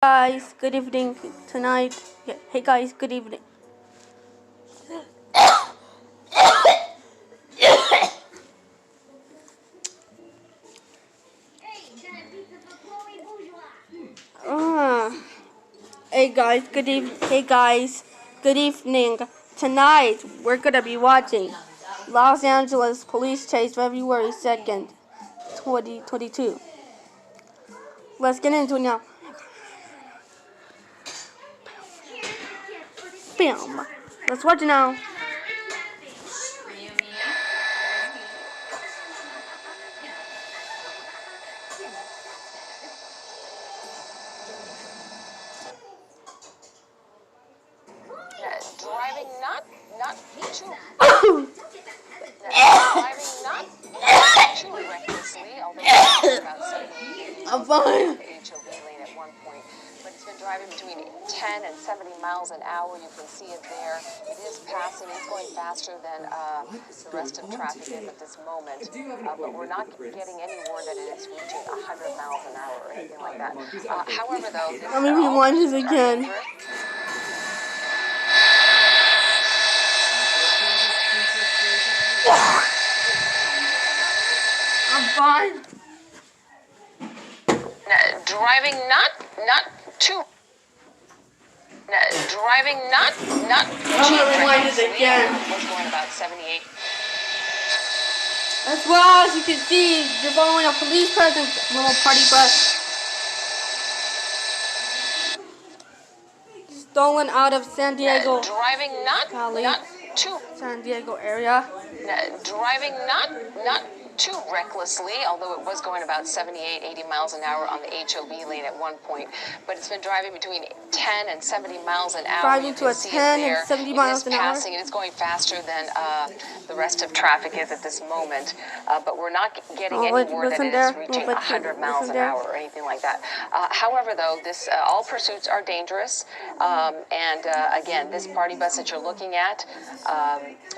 Guys, good evening tonight. Yeah, hey guys, good evening. Hey guys, good evening. Tonight we're gonna be watching Los Angeles Police Chase February 2nd, 2022. Let's get into it now. Bam. Let's watch it now. Driving not too recklessly, although about 70 I'm fine. HOV lane at one point, but it's been driving between 10 and 70 miles an hour. You can see it there. It is passing. It's going faster than the rest of traffic is at this moment, but we're not getting any word that it is reaching 100 miles an hour or anything like that. However, though, this, Let me rewind this again. I'm fine. Driving not too. Driving not I'm gonna rewind this again. Was going about 78. As well as you can see, you're following a police presence, little party bus. Stolen out of San Diego. Driving not too. San Diego area. Driving not too recklessly, although it was going about 78, 80 miles an hour on the HOV lane at one point, but it's been driving between 10 and 70 miles an hour. Driving to a 10 and 70 miles an hour. It is going faster than the rest of traffic is at this moment, but we're not getting any word that it is reaching 100 miles an hour or anything like that. However, though, this all pursuits are dangerous, and again, this party bus that you're looking at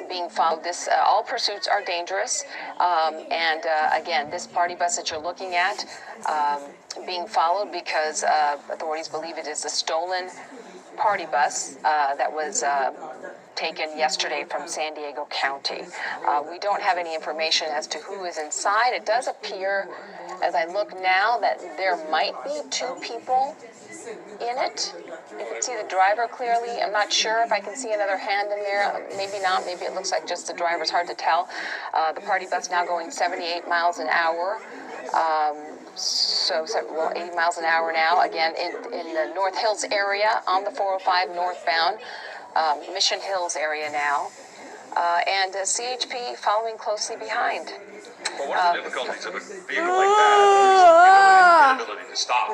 being followed, all pursuits are dangerous, and again, this party bus that you're looking at being followed because authorities believe it is a stolen party bus that was taken yesterday from San Diego County. We don't have any information as to who is inside. It does appear, as I look now, that there might be two people in it. You can see the driver clearly. I'm not sure if I can see another hand in there. Maybe not. Maybe it looks like just the driver's hard to tell. The party bus now going 78 miles an hour. So 80 miles an hour now. Again, in the North Hills area on the 405 northbound. Mission Hills area now. And CHP following closely behind. Well, one of the difficulties of a vehicle like that is the inability to stop.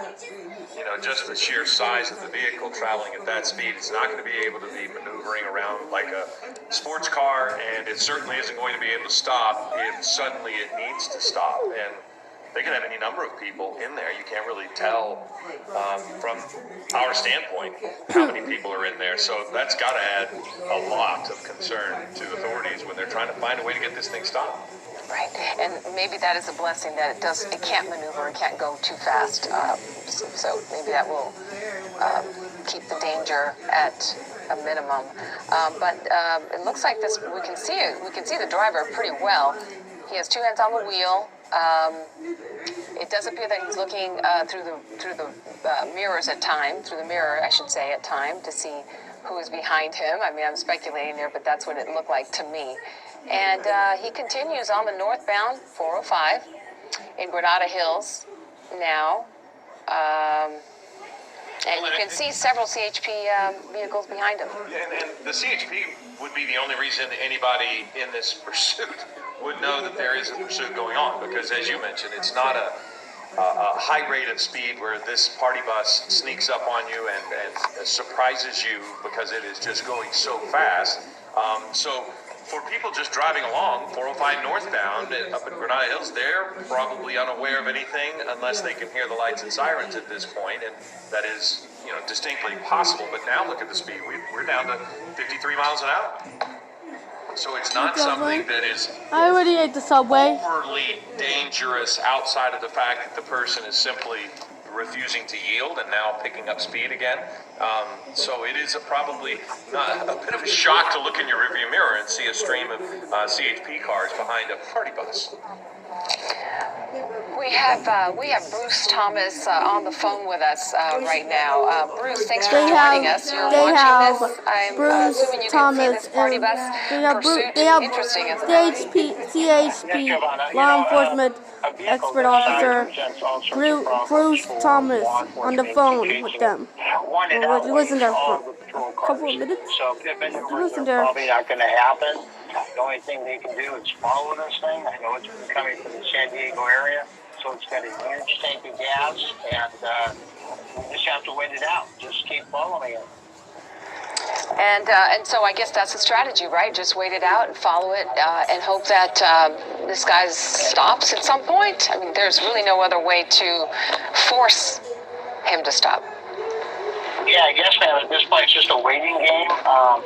You know, just the sheer size of the vehicle traveling at that speed, it's not going to be able to be maneuvering around like a sports car, and it certainly isn't going to be able to stop if suddenly it needs to stop. And they could have any number of people in there. You can't really tell from our standpoint how many people are in there. So that's got to add a lot of concern to authorities when they're trying to find a way to get this thing stopped. Right, and maybe that is a blessing that it can't maneuver, it can't go too fast. So maybe that will keep the danger at a minimum. But it looks like this. We can see the driver pretty well. He has two hands on the wheel. It does appear that he's looking through the mirrors at time, through the mirror, I should say, at time, to see who is behind him. I mean, I'm speculating there, but that's what it looked like to me. And he continues on the northbound 405 in Granada Hills now. And you can see several CHP vehicles behind him. And the CHP would be the only reason anybody in this pursuit would know that there is a pursuit going on, because as you mentioned, it's not a high rate of speed where this party bus sneaks up on you and surprises you because it is just going so fast. So for people just driving along 405 northbound up in Granada Hills, they're probably unaware of anything unless they can hear the lights and sirens at this point, and that is, you know, distinctly possible. But now look at the speed. We're down to 53 miles an hour. So it's not something that is I already ate the Subway. overly dangerous outside of the fact that the person is simply refusing to yield and now picking up speed again. So it is probably not a bit of a shock to look in your rearview mirror and see a stream of CHP cars behind a party bus. We have Bruce Thomas on the phone with us right now. Bruce, thanks for joining us. You're watching this. I'm assuming you can see this party bus pursuit. Interesting, isn't it? CHP law enforcement expert officer Bruce Thomas on the phone with them. Would you listen there for a couple of minutes? So if listen they're there. probably not going to happen. The only thing they can do is follow this thing. I know it's coming from the San Diego area, so it's got a huge tank of gas, and we just have to wait it out. Just keep following it. And so I guess that's the strategy, right? Just wait it out and follow it and hope that this guy stops at some point. I mean, there's really no other way to force him to stop. Yeah, I guess, man, at this point it's just a waiting game.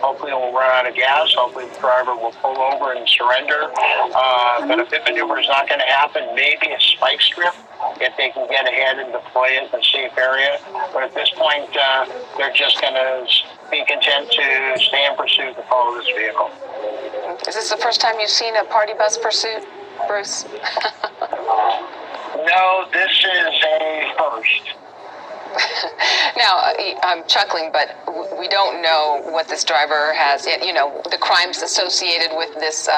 Hopefully we'll run out of gas. Hopefully the driver will pull over and surrender. But if that maneuver is not going to happen, maybe a spike strip if they can get ahead and deploy it in a safe area. But at this point, they're just going to be content to stay in pursuit and follow this vehicle. Is this the first time you've seen a party bus pursuit, Bruce? No, this is a first. Now, I'm chuckling, but we don't know what this driver has, you know, the crimes associated with this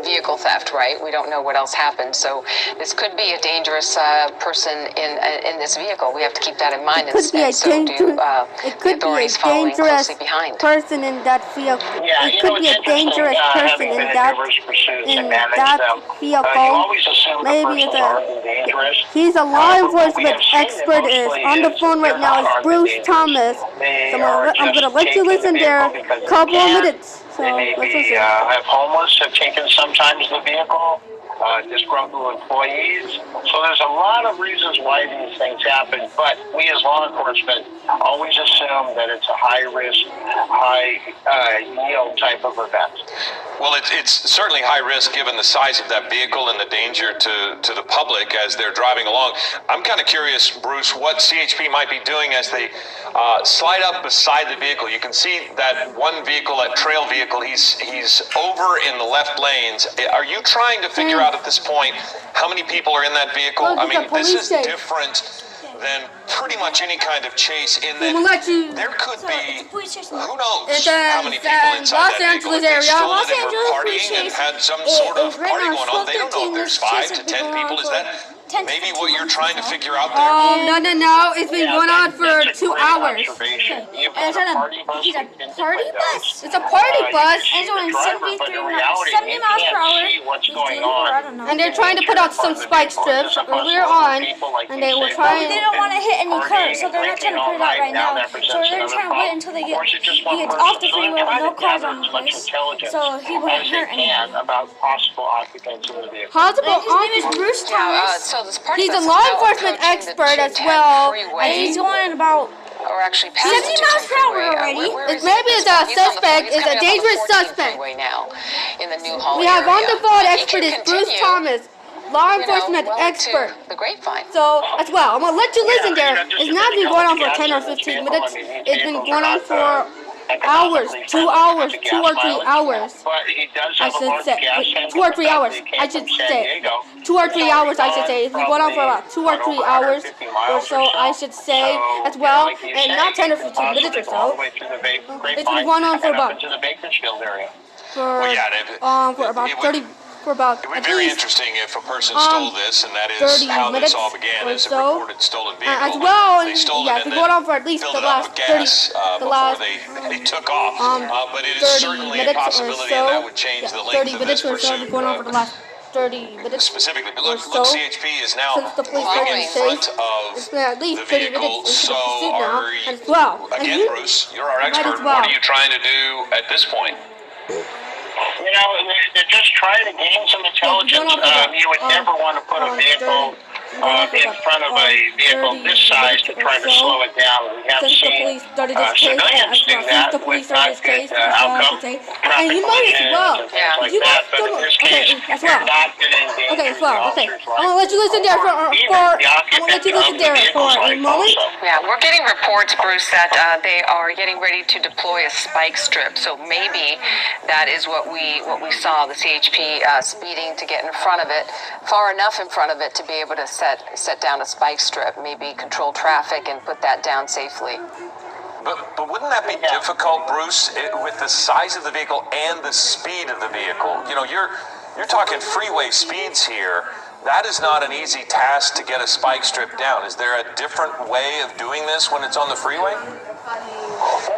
vehicle theft, right? We don't know what else happened. So this could be a dangerous person in this vehicle. We have to keep that in mind. It could be a dangerous person in that vehicle. Yeah, it could be a dangerous person in that vehicle. Maybe it's he's a law enforcement expert is on the phone right now. It's Bruce Thomas. So I'm gonna let you listen there a couple of minutes. So let's listen. Have homeless have taken sometimes the vehicle. Disgruntled employees. So there's a lot of reasons why these things happen, but we as law enforcement always assume that it's a high-risk, high-yield type of event. Well, it's certainly high risk given the size of that vehicle and the danger to the public as they're driving along. I'm kind of curious, Bruce, what CHP might be doing as they slide up beside the vehicle. You can see that one vehicle, that trail vehicle, he's over in the left lanes. Are you trying to figure out at this point how many people are in that vehicle? Look, I mean, this is chase. different than pretty much any kind of chase in that there could be, who knows how many people inside Los that vehicle. Angeles If they area. stole Los it and Angeles were partying and had some sort of party going on, they don't know if there's 5 to 10 people. Is that maybe what you're trying to figure out there? No. It's been going on for 2 hours. It's a party bus. It's a party bus. And so in 70 miles per hour, what's going on. And they're trying to put out some spike strips earlier on, and they were trying. they don't want to hit any cars, so they're not trying to put it out right now. So they're trying to wait until he gets off the freeway with no cars on the place, so he wouldn't hurt anyone. About possible occupants in the vehicle. Possible His name is Bruce Thomas. So this party He's bus a is law now enforcement approaching the expert as 210 well, freeway, And he's going about or actually past 70 the miles 210 per hour freeway. already. Where is Maybe he? it's a He's on the suspect. he's It's a coming up on the dangerous 14 suspect. freeway now in the Newhall We have on area. the phone He expert can is Bruce continue, Thomas, law you know, enforcement well into expert. the grapevine. So, as well, I'm gonna let you listen there. It's not been going on for 10 or 15 minutes. It's been going on for hours, 2 hours, 2 or 3 hours. But he does I have a should large say, gas tank 2 or 3 hours. that came I should from San say, Diego. 2 or 3 hours. I should say it's been going on for about 2 or 3 hours or so. I should say as well, and not 10 or 15 minutes or so. It's been going on for about to the Bakersfield area. for about 30. For about It would at be very least interesting if a person stole this, and that is 30 how this minutes all began, or as a so. reported stolen vehicle. As well, They stole yeah, it it's and been going then on for at least filled the it up last with gas 30, the before last they took off. But it is 30 certainly a minutes or possibility, so. and that would change the 30 length of minutes this or so. It's pursuit. been going on for the last 30 minutes. Specifically, but or look, so. CHP is now Since the police looking in were front safe, of it's been at least the 30 vehicle. minutes into So the pursuit now, are and as well. again, Bruce, you're our might as expert. well. What are you trying to do at this point? You know, they're just trying to gain some intelligence. You would never want to put a vehicle in front of a vehicle this size to try to slow it down. We have Since the seen police started this case. Civilians do that The police with not started this good case. outcome, And you might as well. Yeah. like You that. might But in this case, as you're well. not going to endanger Okay, as well. Okay. the officer's I'm gonna let you listen there for life, I'm even gonna the let you listen occupant there of the for vehicle's a life moment. also. Yeah, we're getting reports, Bruce, that they are getting ready to deploy a spike strip. So maybe that is what we saw, the CHP speeding to get in front of it, far enough in front of it to be able to set down a spike strip, maybe control traffic and put that down safely. But wouldn't that be difficult, Bruce, with the size of the vehicle and the speed of the vehicle? You know, you're talking freeway speeds here. That is not an easy task to get a spike strip down. Is there a different way of doing this when it's on the freeway?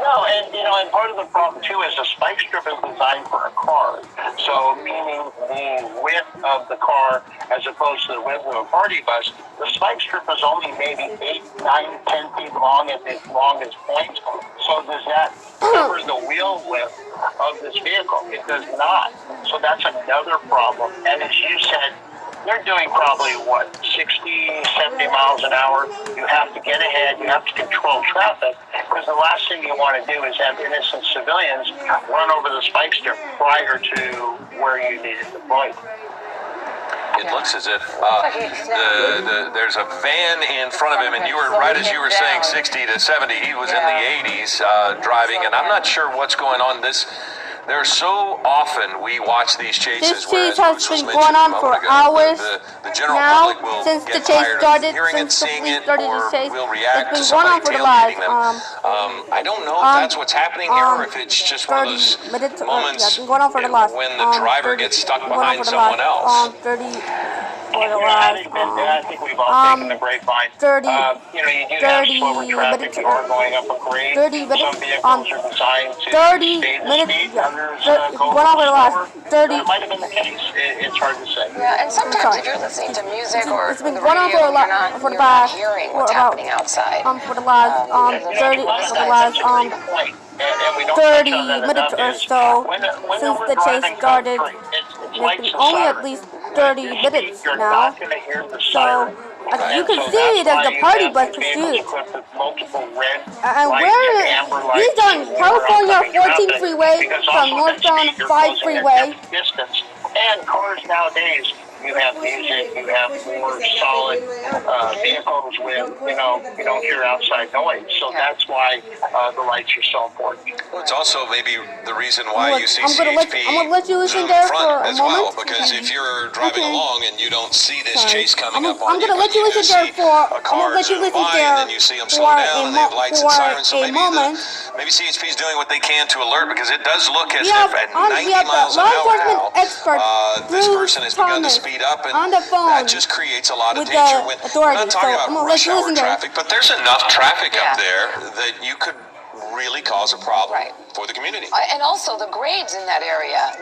No, and part of the problem too is the spike strip is designed for a car. So meaning the width of the car as opposed to the width of a party bus, the spike strip is only maybe 8, 9, 10 feet long at its longest point. So does that cover the wheel width of this vehicle? It does not. So that's another problem. And as you said, they're doing probably, 60, 70 miles an hour. You have to get ahead. You have to control traffic because the last thing you want to do is have innocent civilians run over the spike strip prior to where you need it deployed. It looks as if there's a van in front of him, and you were right as you were saying 60 to 70. He was in the 80s driving, and I'm not sure what's going on. There's so often we watch these chases. This chase has been going on for hours the general now public will since the get chase tired started. of hearing it, Since the seeing police it, started or the chase, will react to it's been going on somebody for the last tailgating them. I don't know if that's what's happening here, or if it's just one of 30 those minutes. moments It's been going on for the last when the driver 30 gets stuck been going on behind for the someone last, else. 30 for the I last think we've all taken the grapevine. 30 you do have 30 slower traffic. minutes, You are going up a grade. 30 minutes, Some vehicles are designed to 30 stay the minutes, speed. yeah, Others going go on for the last slower. 30. That might have been the case. It's hard to say. Yeah, and sometimes sorry. if you're listening to music or It's been the going on radio, for a lot you're not hearing what's about happening outside. for the last 30 for the last And we don't 30 touch on that minutes enough or is so when since we're the chase driving started. it's It's like been the only siren. at least 30 minutes You're now. not going to hear the siren. As you can And so see, it that's is the why party you bus have vehicles pursuit. equipped with multiple red And lights we're and amber lights these are to warn California oncoming 14 traffic, freeway because from also northbound that speed, you're 5 closing freeway. at distance. And cars nowadays, you have music, you have more solid vehicles with, you don't hear outside noise. So that's why the lights are so important. Well, it's also maybe the reason why you see I'm gonna CHP let you listen zoom there in front for a as well, moment. because if you're driving Okay. along and you don't see this Sorry. chase coming up I'm on you, gonna let but you listen just there see for. a I'm car gonna let you zoom listen by, there and then you see them slow for down, and they have lights and sirens. So maybe moment. maybe CHP is doing what they can to alert, because it does look as We have, if at we 90 have miles the an law hour enforcement now, expert, this Bruce person has begun to Thomas, speed up, and on the phone that just creates a lot of with danger. the When we're authorities. not talking So I'm about gonna let rush you hour listen there. traffic, but there's enough traffic Yeah. up there that you could really cause a problem Right. for the community. And also the grades in that area.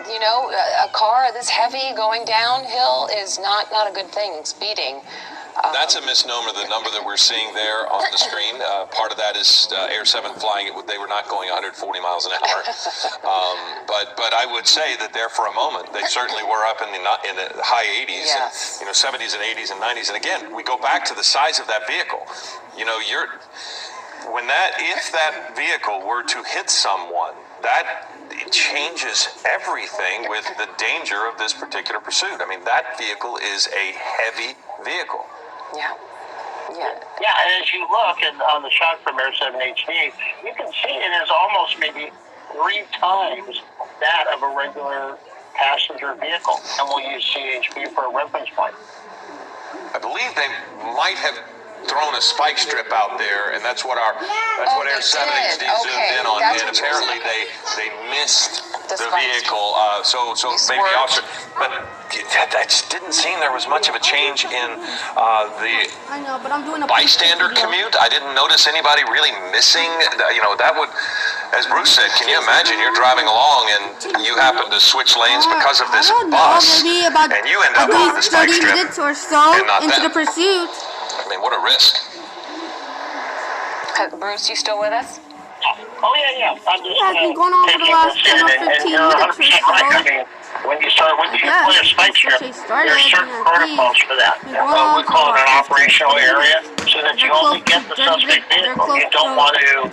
A car this heavy going downhill is not a good thing. Speeding. That's a misnomer, the number that we're seeing there on the screen. Part of that is Air 7 flying it. They were not going 140 miles an hour. But I would say that there for a moment, they certainly were up in the high 80s, Yes. and 70s and 80s and 90s. And again, we go back to the size of that vehicle. If that vehicle were to hit someone, it changes everything with the danger of this particular pursuit. I mean, that vehicle is a heavy vehicle. Yeah. Yeah. Yeah, and as you look on the shot from Air 7 HD, you can see it is almost maybe 3 times that of a regular passenger vehicle. And we'll use CHP for a reference point. I believe they might have thrown a spike strip out there, and that's what Air 7 HD zoomed in on. And apparently they missed the vehicle. So maybe the officer, but that just didn't seem there was much of a change in the I know, but I'm doing a bystander commute. I didn't notice anybody really missing. That would, as Bruce said, can you imagine you're driving along and you happen to switch lanes because of this bus, maybe about and you end up at on the least spike 30 strip minutes or so and not into them. the pursuit. I mean, what a risk. Bruce, you still with us? Oh, yeah. I'm just Yeah, it's been going on for the last 10 or 15 minutes or so. right. I mean, when you deploy a spike strip, there are certain protocols for that. We call it an operational area. So so that you only get the suspect vehicle. You don't want to,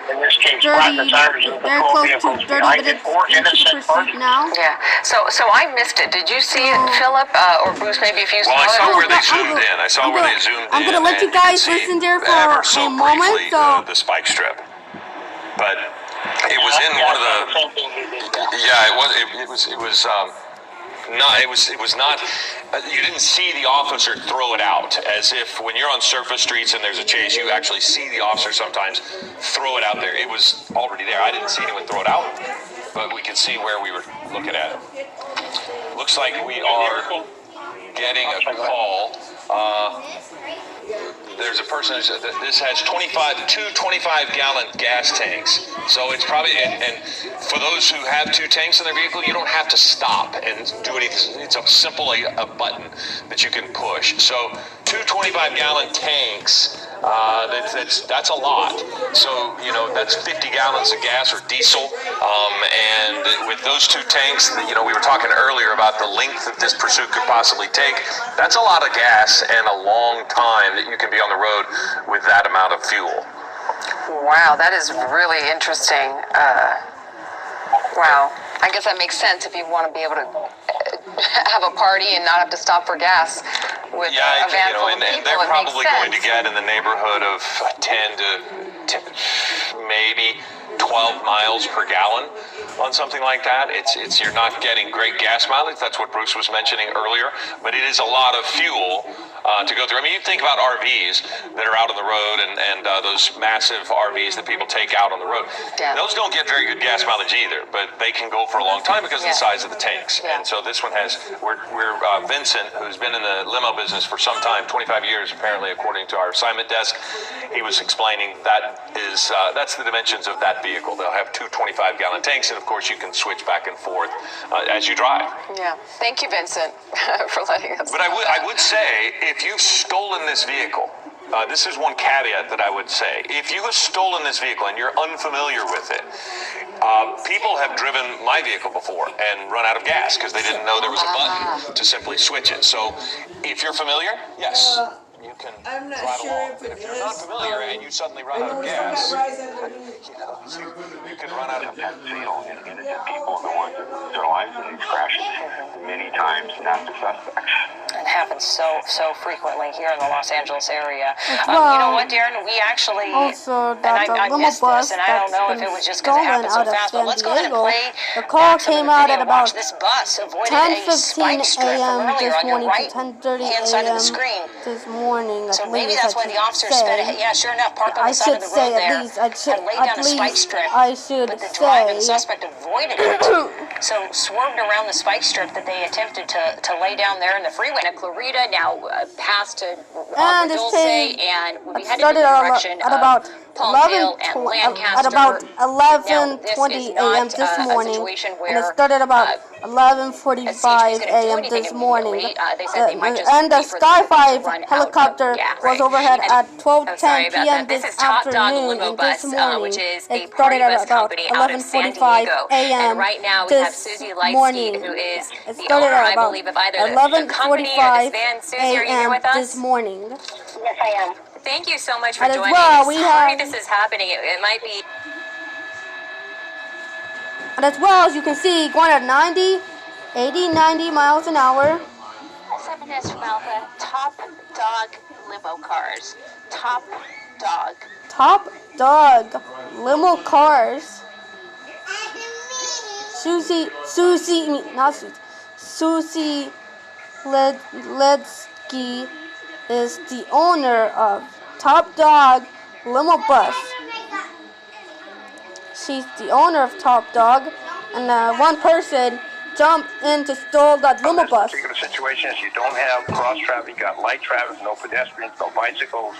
in this case, flat the tires of the patrol vehicles behind it or innocent persons. Yeah. So I missed it. Did you see it, Philip, or Bruce? Maybe if you saw Well, I it. saw where they zoomed in. I saw where they zoomed in. I'm gonna let you guys listen there for ever so a moment. briefly, So the spike strip, but it was in one of the. Yeah, it was. No, it was not. You didn't see the officer throw it out, as if when you're on surface streets and there's a chase, you actually see the officer sometimes throw it out there. It was already there. I didn't see anyone throw it out, but we could see where we were looking at it. Looks like we are getting a call. There's a person this has two 25-gallon gas tanks. So it's probably, and for those who have two tanks in their vehicle, you don't have to stop and do anything. It's simply a button that you can push. So two 25-gallon tanks, that's a lot. So, you know, that's 50 gallons of gas or diesel. And with those two tanks, you know, we were talking earlier about the length that this pursuit could possibly take. That's a lot of gas and a long time that you can be on the road with that amount of fuel. Wow, that is really interesting. Wow. I guess that makes sense if you want to be able to have a party and not have to stop for gas with a van full of people. And they're probably going to get in the neighborhood of 10 to maybe 12 miles per gallon on something like that. You're not getting great gas mileage. That's what Bruce was mentioning earlier, but it is a lot of fuel to go through. I mean, you think about RVs that are out on the road and those massive RVs that people take out on the road. Yeah. Those don't get very good gas mileage either, but they can go for a long time because of the size of the tanks. Yeah. And so this one has, we're Vincent, who's been in the limo business for some time, 25 years apparently, according to our assignment desk. He was explaining that's the dimensions of that vehicle. They'll have two 25-gallon tanks, and of course you can switch back and forth as you drive. Yeah. Thank you, Vincent, for letting us But I would say, if you've stolen this vehicle, this is one caveat that I would say. If you have stolen this vehicle and you're unfamiliar with it, people have driven my vehicle before and run out of gas because they didn't know there was a button to simply switch it. So if you're familiar, yes, you can drive along. But if you're not familiar and you suddenly run out of gas, you can run out of gas. Innocent people are the ones that lose their lives in these crashes. Many times, not the suspects. It happens so frequently here in the Los Angeles area. Well, you know what, Darren? We actually also and I missed this, and I don't know if it was just because it happened so fast. But let's go ahead and play. The call some of came the out video. at about Watch this bus avoided a spike 10:15 strip from a.m. earlier this on your morning right to 10:30 hand side of the a.m. screen. this morning. So at maybe least that's why the officer sped ahead. Yeah, sure enough, parked on the side of the road there and laid down a spike strip. But the driver, the suspect, avoided it. So swerved around the spike strip that they attempted to lay down there in the freeway. Now Clarita, now past to Dulce, and we headed in the direction at about of Palmdale and Lancaster. at about 11:20 a.m. this morning, where, and it started about 11:45 a.m. this morning. And the Sky 5 helicopter was overhead at 12:10 p.m. this afternoon and this morning. It started at about 11:45 a.m. this morning. It started at about 11:45 a.m. this morning. Yes, I am. Thank you so much for And as joining well, me. we Sorry have- this is happening. It might be... And as well, as you can see, going at 90 miles an hour. 7S from Alpha, Top Dog limo cars. Top Dog. Top Dog limo cars. Susie Ledsky is the owner of Top Dog Limo Bus. She's the owner of Top Dog, and one person jumped in to steal that limo bus. In this particular situation, is you don't have cross traffic, you got light traffic, no pedestrians, no bicycles,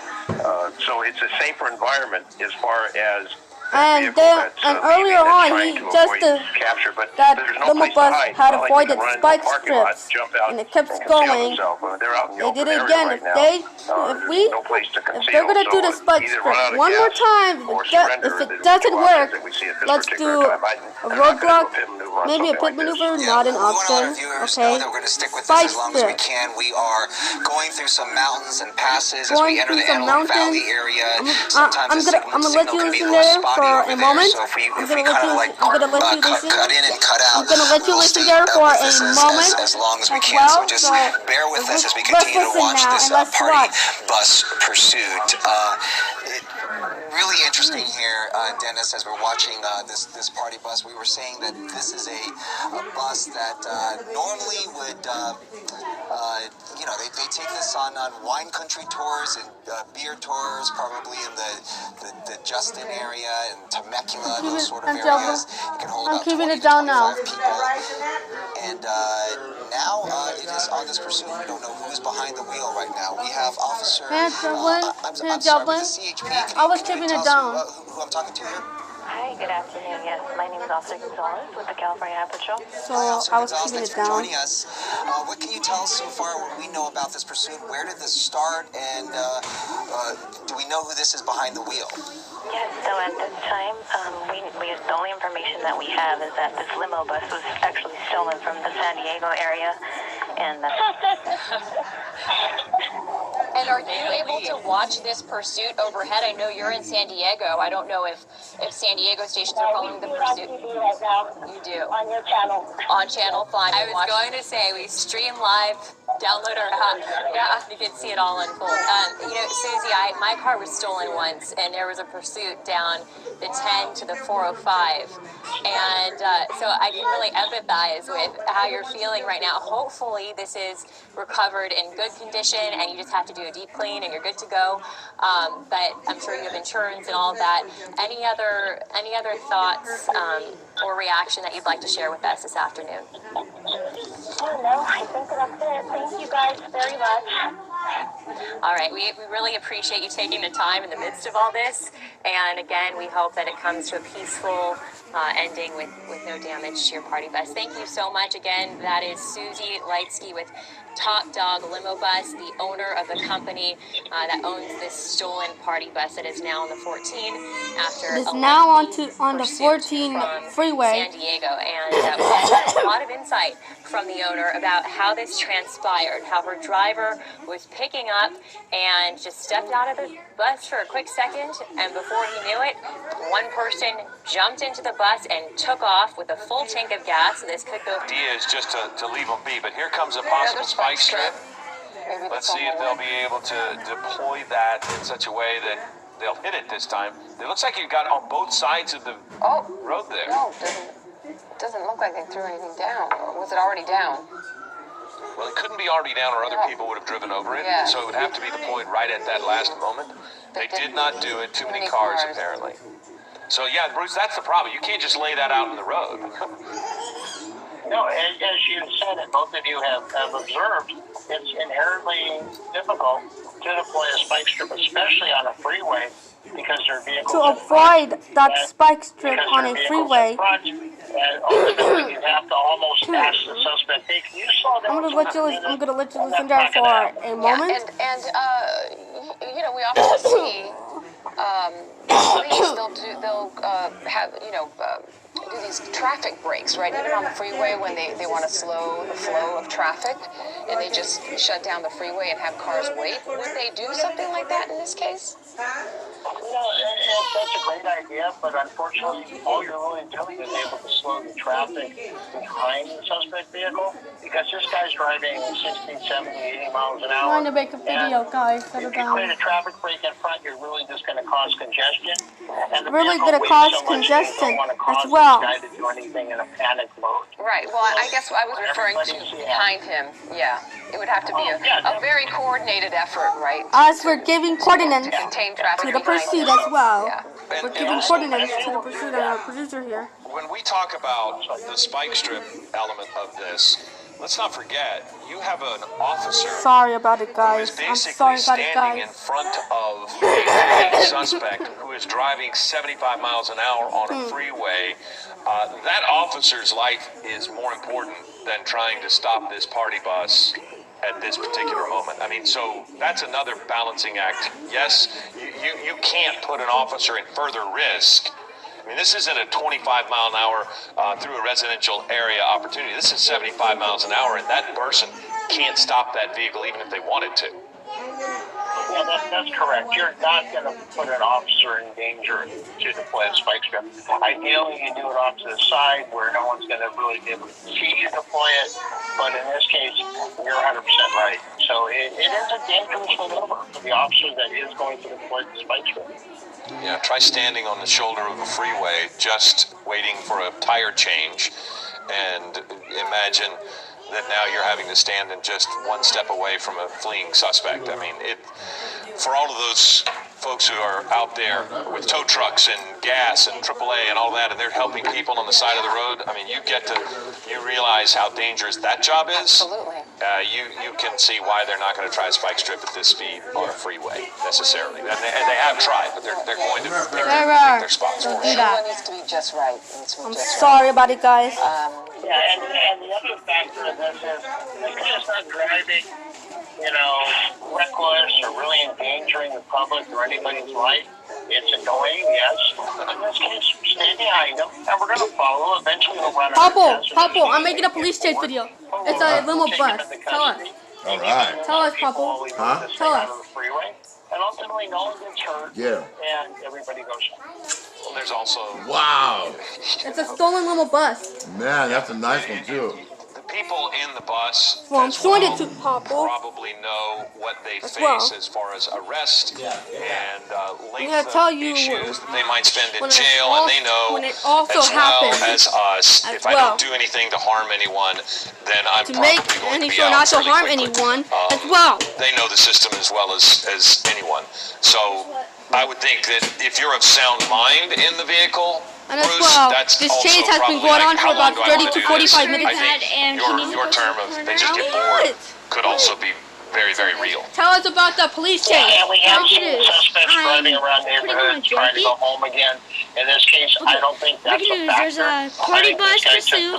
so it's a safer environment as far as And earlier on, he just that limo bus had avoided spike strips, and it kept going. They did it again. If they're gonna do the spike strip one more time, if it doesn't work, let's do a roadblock, maybe a pit maneuver, not an option. Okay. Spike strip. We are going through some mountains and passes as we enter the Antelope Valley area. I'm gonna let you listen there for a moment. I'm gonna let you listen. Cut in and cut out. I'm gonna let you listen there for a moment as long as we can. So just bear with us as we continue to watch this party bus pursuit. Really interesting here, Dennis, as we're watching this party bus. We were saying that this is a bus that normally would, they take this on wine country tours and beer tours, probably in the Justin area and Temecula, those sort of areas. It can hold about 20 to 25 people. And now it is on this pursuit. We don't know who is behind the wheel right now. We have Officer Dublin. CHP. I was keeping it down. Who I'm talking to here? Hi, good afternoon. Yes, my name is Officer Gonzalez with the California Highway Patrol. So I was keeping it down. Joining us. What can you tell us so far? What we know about this pursuit? Where did this start? And do we know who this is behind the wheel? Yes. So at this time, the only information that we have is that this limo bus was actually stolen from the San Diego area, and. And are you able to watch this pursuit overhead? I know you're in San Diego. I don't know if San Diego stations are following the pursuit. You do. On your channel. On Channel 5. I was going to say, we stream live, download our app. Yeah, you can see it all unfold. Susie, my car was stolen once, and there was a pursuit down the 10 to the 405. And so I can really empathize with how you're feeling right now. Hopefully this is recovered in good condition, and you just have to do a deep clean and you're good to go. But I'm sure you have insurance and all of that. Any other thoughts or reaction that you'd like to share with us this afternoon? No, I think that's it. Thank you guys very much. All right, we really appreciate you taking the time in the midst of all this. And again, we hope that it comes to a peaceful ending with no damage to your party bus. Thank you so much. Again, that is Susie Lightsky with Top Dog Limo Bus, the owner of the company that owns this stolen party bus that is now on the 14 after it's now on the 14 freeway. San Diego, and we had a lot of insight from the owner about how this transpired, how her driver was picking up and just stepped out of the bus for a quick second, and before he knew it, one person jumped into the bus and took off with a full tank of gas. So this could go. The idea is just to leave them be, but here comes a possible spike strip. Let's see if they'll be able to deploy that in such a way that they'll hit it this time. It looks like you've got on both sides of the road there. No, it doesn't look like they threw anything down. Or was it already down? Well, it couldn't be already down, or other people would have driven over it. Yeah. So it would have to be deployed right at that last moment. They did not do it. Too many cars, apparently. So, yeah, Bruce, that's the problem. You can't just lay that out in the road. No, as you said, and both of you have observed, it's inherently difficult to deploy a spike strip, especially on a freeway, because there are vehicles to avoid that spike strip on a freeway. And ultimately, you have to almost ask the suspect, hey, can you slow down? I'm gonna let you listen there for a moment. And we often see police, they'll have, do these traffic breaks, right? Even on the freeway when they want to slow the flow of traffic, and they just shut down the freeway and have cars wait. Would they do something like that in this case? That's a great idea, but unfortunately, all you're really doing is able to slow the traffic behind the suspect vehicle, because this guy's driving 60, 70, 80 miles an hour. I'm trying to make a video, guys. If you create a traffic break in front, you're really just going to cause congestion. And really going to cause congestion as well. Guy to do anything in a panic mode. Right. Well, I guess I was referring to behind him. Yeah. It would have to be a very coordinated effort, right? As we're giving coordinates to the pursuit as well. Yeah. We're giving coordinates to the pursuit and our producer here. When we talk about the spike strip element of this, let's not forget, you have an officer. Sorry about it, guys. I'm sorry about it, standing guys. in front of a suspect who is driving 75 miles an hour on a freeway. That officer's life is more important than trying to stop this party bus at this particular moment. I mean, so that's another balancing act. Yes, you can't put an officer in further risk. I mean, this isn't a 25 mile an hour through a residential area opportunity. This is 75 miles an hour, and that person can't stop that vehicle even if they wanted to. Yeah, that's correct. You're not going to put an officer in danger to deploy a spike strip. Ideally, you do it off to the side where no one's going to really be able to see you deploy it. But in this case, you're 100% right. So it is a dangerous maneuver for the officer that is going to deploy the spike strip. Yeah, try standing on the shoulder of a freeway just waiting for a tire change, and imagine that now you're having to stand and just one step away from a fleeing suspect. I mean, for all of those folks who are out there with tow trucks and gas and AAA and all that, and they're helping people on the side of the road, I mean, you realize how dangerous that job is. Absolutely. You can see why they're not going to try a spike strip at this speed on a freeway necessarily. And they have tried, but they're going to pick their spots for it. Everyone needs to be just right. I'm sorry about it, guys. Yeah, and the other factor of this is they could just not driving, reckless or really endangering the public or anybody's life. It's annoying, yes. But in this case, stay behind them, and we're going to follow. Eventually, we'll run out of gas. Papo, I'm making a police chase video. It's a limo bus. Tell us. All right. Tell us, Papo. Huh? Tell us. And ultimately, no one gets hurt. Yeah. And everybody goes home. Well, there's also... Wow. It's a stolen limo bus. Man, that's a nice one, too. The people in the bus I'm showing it to Papo. probably know what they face as far as arrest and length of issues that they might spend in jail, and they know when it also as well happens, as us, if I don't do anything to harm anyone, then I'm to probably make going to be sure out not to fairly harm quickly. anyone as well. They know the system as well as anyone. So I would think that if you're of sound mind in the vehicle, and as Bruce, well, that's this also chase has been going on for about 30 to 45 minutes. I think your term of they just get bored could also be very, very real. Tell us about the police chase. Yeah, and we have seen suspects driving around neighborhoods trying to go home again. In this case, I don't think that's a factor. There's a party bus pursuit. No.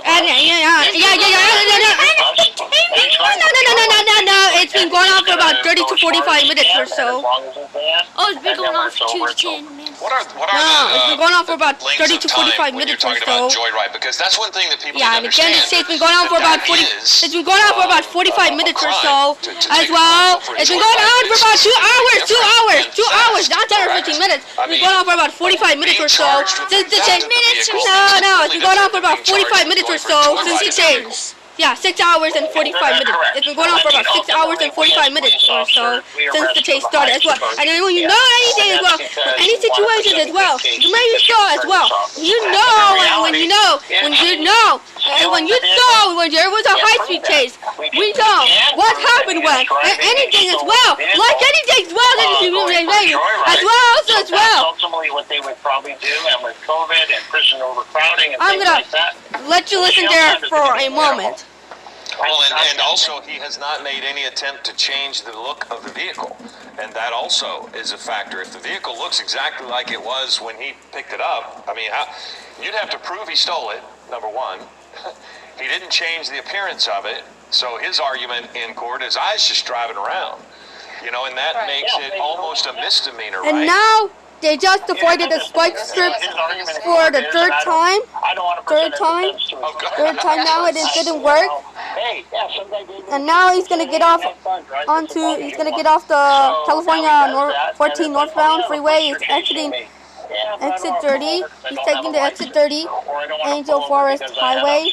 It's been going on for about 30 to 45 minutes or so. Oh, it's been going on for 2 to 10 minutes. What are it's been going on for about 30 to 45 minutes or so. Joyride, because that's one thing that people Yeah, and again, this chase's been going on for about 45 minutes or so as well. It's been going on for about 2 hours, not 10 or 15 minutes. It's been going on for about 45 minutes or so since the chase. It's been going on for about 45 minutes or so since the chase. Yeah, 6 hours and 45 minutes. It's been going on for about 6 hours and 45 minutes or so since the chase started as well. And then when you know anything as well, any situations as well, you may sure as well. You know, when there was a high-speed chase, we know what happened when, and anything as well, like anything as well, as well. That's ultimately what they would probably do, and with COVID and prison overcrowding and things like that. Let you listen there for a moment. Well, and also he has not made any attempt to change the look of the vehicle, and that also is a factor. If the vehicle looks exactly like it was when he picked it up, I mean, you'd have to prove he stole it, number one. He didn't change the appearance of it, so his argument in court is I was just driving around, and that makes it almost a misdemeanor, right? And now they just avoided the spike strip for the third time. Third time now it didn't work. And now he's gonna get off the California 14 northbound freeway. He's exiting exit 30. He's taking the exit 30, Angel Forest Highway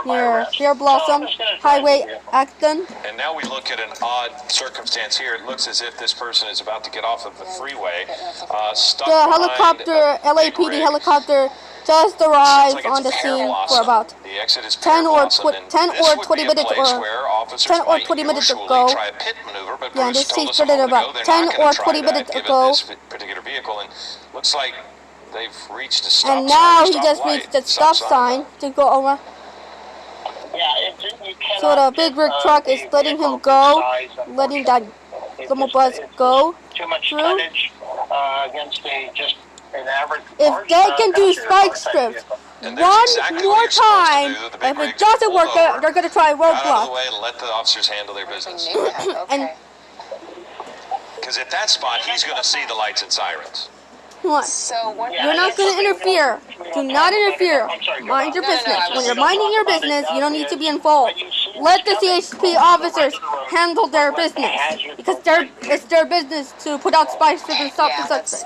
near Beer Blossom Highway, Acton. And now we look at an odd circumstance here. It looks as if this person is about to get off of the freeway. The helicopter, LAPD helicopter, just arrived on the scene for about 10 or 20 minutes ago. Yeah, this scene started about 10 or 20 minutes ago. Looks like they've reached a stop sign. And now he just reached the stop sign to go over. Yeah, So the big rig truck is letting him go, letting that limo bus go too much through. tonnage against just an average. If they can do spike strips one more time, if it doesn't work, they're going to try Out of the roadblock. way and let the officers handle their business. And Because at that spot, he's going to see the lights and sirens. what? So what? You're not going to interfere. Do not interfere. Mind your business. When you're minding your business, you don't need to be involved. Let the CHP officers handle their business, because it's their business to put out spies to stop the suspect.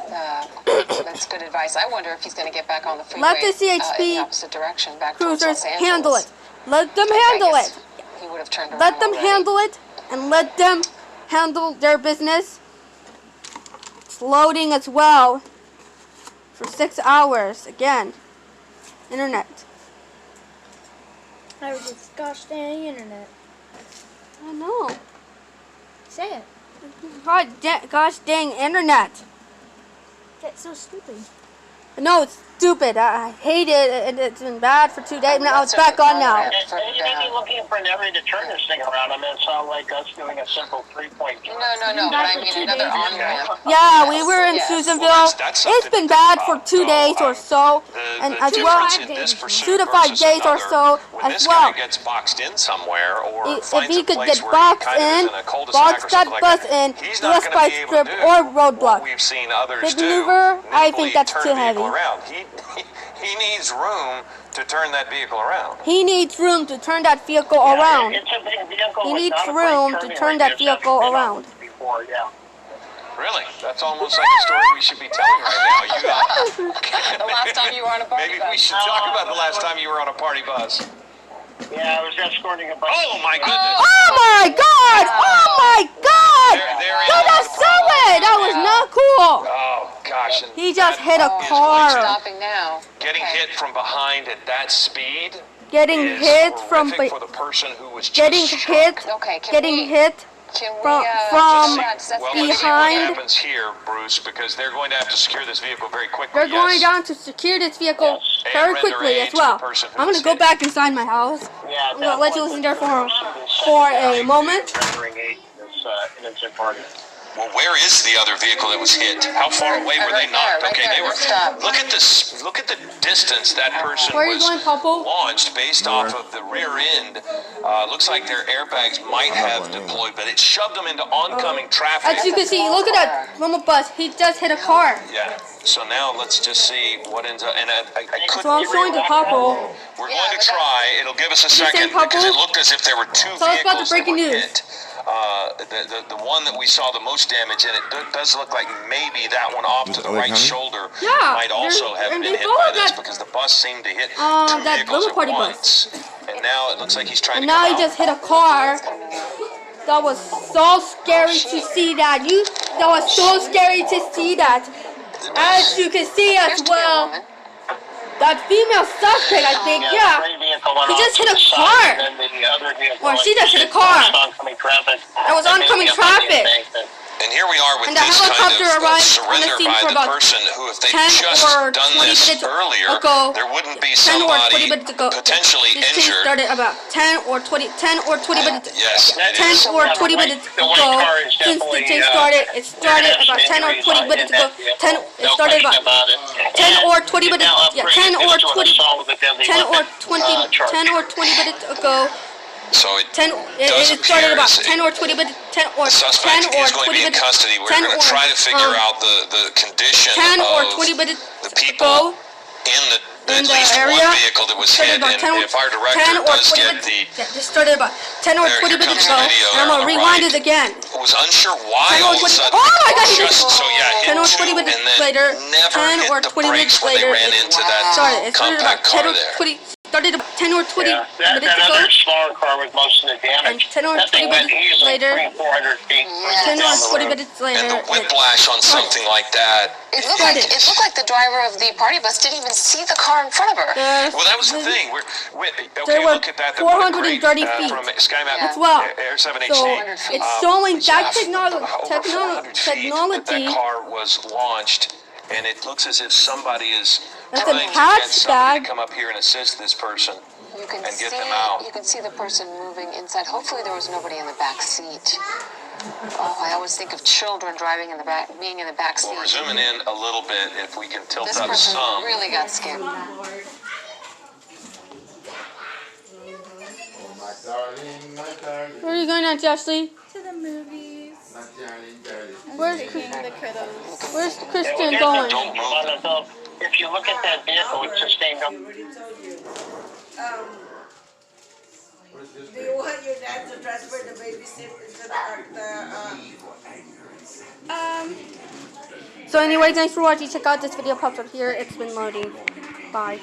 That's good advice. I wonder if he's going to get back on the freeway. Let the in the CHP opposite direction, back towards cruisers Los Angeles. handle it. Let them I handle guess it. He would have turned around Let them already. handle it, and let them handle their business. It's loading as well for 6 hours again. Internet. I was just gosh dang internet. I know. Say it. Gosh dang internet. That's so stupid. No, it's stupid. I hate it, and it's been bad for 2 days. Now it's back on now. And you may be looking for an area to turn this thing around. I mean, it's not like us doing a simple 3-point turn. No, but I mean another on-ramp. Yeah, we were in Yes. Susanville. That's It's been bad for 2 days or so, and as well, difference in this pursuit 2 to 5 versus days or another, so when as this well. guy gets boxed in somewhere or If finds he a could place get where boxed he kind in, of is in a cul-de-sac box or that something like bus that, in, he's do a not going to spike be able strip to do or what roadblock. we've seen others Big do. maneuver, I nimbly think that's turn too a vehicle heavy. around. He needs room to turn that vehicle around. He needs room to turn that vehicle around. It's a big vehicle. He It's needs not a room great to turning turn that radius. vehicle I've been on around. it Before, yeah. Really? That's almost like a story we should be telling right now. The last time you were on a party Maybe bus. we should talk about the last time you were on a party bus. Yeah, I was escorting a bus. Oh my goodness! Oh my God! Oh my God! They're Dude, I saw it! That was not cool! Oh gosh! And He just hit a is car. Stopping now. Getting hit from behind at that speed Getting is hit from horrific for the person who was just getting struck. hit, Okay, can getting we, hit can we, from Well, let's see what behind. happens here, Bruce, because they're going to have to secure this vehicle very quickly. They're going yes. down to secure this vehicle And very render quickly aid as to well. the person who I'm was gonna go hit. back inside my house. Yeah, I'm gonna let you listen there for a moment. Rendering aid in this innocent party. Well, where is the other vehicle that was hit? How far away were they knocked? Right Okay, there, they were. stop. Look at this. Look at the distance that person Where are you was going, Popo? launched based off of the rear end. Looks like their airbags might have deployed, but it shoved them into oncoming traffic. As you can see, look at that limo bus. He just hit a car. Yeah. So now let's just see what ends up. And I couldn't. So I'm showing the Popo. We're going to try. It'll give us a you say second Popo? because it looked as if there were two Tell us about vehicles the that breaking were news. hit. The one that we saw the most damage in, it does look like maybe that one off to the right shoulder Yeah, might also have and been they hit by followed this that- because the bus seemed to hit two that vehicles little at party once. And now it looks like he's trying And to now come he out. just hit a car. That was so scary to see that. That was so scary to see that. As you can see as well, that female suspect, I think, yeah. He just hit a car. Or she just hit a car. That was oncoming traffic. And here we are with And the this kind helicopter of arrived on the surrender scene by for the about person who, if they 10 just or done 20 this minutes earlier, ago. there wouldn't be 10 or 20 somebody minutes ago. potentially This chase injured. started about 10 or 20 minutes. Yes, it 10 is. or 20 minutes ago. Since the chase started, it started about 10 or 20 minutes ago. It started about 10 or 20 minutes. Yeah, 10 or 20 minutes ago. So it 10. It started about 10 or 20 minutes. 10 or the suspect 10 or is going to 20 be in minutes. custody. We're 10 going to or, try to figure out the condition 10 or of 20 minutes the people ago. in In at the least area, one vehicle that was hit. started about And if our 10 director or does 20 get minutes. the Yeah, this started about 10 or There, 20 here minutes comes ago. the video And I'm there, gonna rewind right. it again. was unsure why 10 all or of a 20 sudden. Oh my God! He Just so yeah, hit 10 or 20 two minutes and then later. never 10 hit or the 20 brakes minutes when they later. ran into that It started about compact 10 car or there. 20. Started about 10 or 20 Yeah, minutes that ago. other smaller car with most of the And damage. 10 or That 20 thing went minutes easily later. 300-400 feet. 10 down or the 20 road. minutes later. And the whiplash on something like that. It looked like the driver of the party bus didn't even see the car in front of her. Well, that was the thing. They were look at that. 430 feet From SkyMap as well. Air 7HC. So it's showing that over 400 feet that technology. car was launched, and it looks as if somebody is That's trying a to get patch somebody bag. to come up here and assist this person You can and get see them out. You can see the person move moving inside. Hopefully there was nobody in the back seat. Oh, I always think of children driving in the back, being in the back seat. Well, we're zooming in a little bit. If we can tilt This up person some. really got scared. Where are you going now, Jessie? To the movies. Where's The kiddos. Where's Christian going? If you look at that vehicle, it's sustained up. Do you want your dad to transfer the baby seat into the So anyway, thanks for watching. Check out this video pops up here. It's been loading. Bye.